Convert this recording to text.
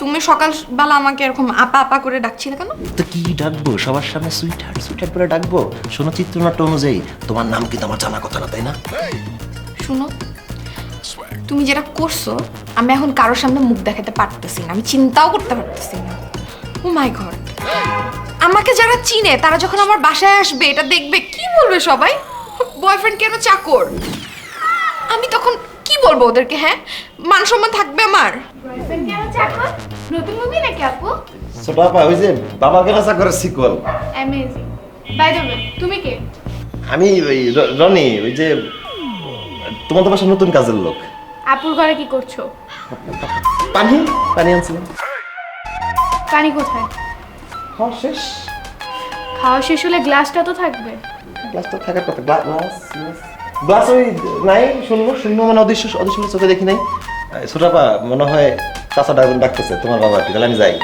তুমি সকালবেলা আমাকে এরকম আপা আপা করে ডাকছিলে কেন? তো কি ডাকবো? সবার সামনে সুইটহার্ট সুইটহার্ট করে ডাকবো? শোনো, চিত্রনাট্য অনুযায়ী তোমার নাম কিন্তু আমার জানা কথা না, তাই না? শুনো, তুমি যেটা করছো আমি এখন কারোর সামনে মুখ দেখাতে পারতেছি না, আমি চিন্তাও করতে পারতেছি না। ও মাই গড, আমাকে যারা চিনে তারা যখন আমার বাসায় আসবে এটা দেখবে, কি বলবে সবাই? বয়ফ্রেন্ড কেন চাকর? আমি তখন কি বলবো ওদেরকে? হ্যাঁ, মান সম্মান থাকবে আমার? বয়ফ্রেন্ড কেন চাকর? নতুন মুভি নাকি আপু? ছোট আপা, ওই যে বাবা কেনা চাকরের sequel. Amazing. By the way, তুমি কে? আমি ওই রনি, ওই যে তোমাদের বাসার নতুন কাজের লোক। আপুর ঘরে কি করছো? পানি পানি আনছিলাম। পানি কোথায়? খাওয়া শেষ। খাওয়া শেষ হলে গ্লাসটা তো থাকবে। গ্লাস তো থাকার কথা। গ্লাস গ্লাস ওই নাই, শূন্য শূন্য মানে অদৃশ্য অদৃশ্য চোখে দেখি নাই। ছোট আপা, মনে হয় চাচা ডাকতেছে তোমার বাবা, তাহলে আমি যাই।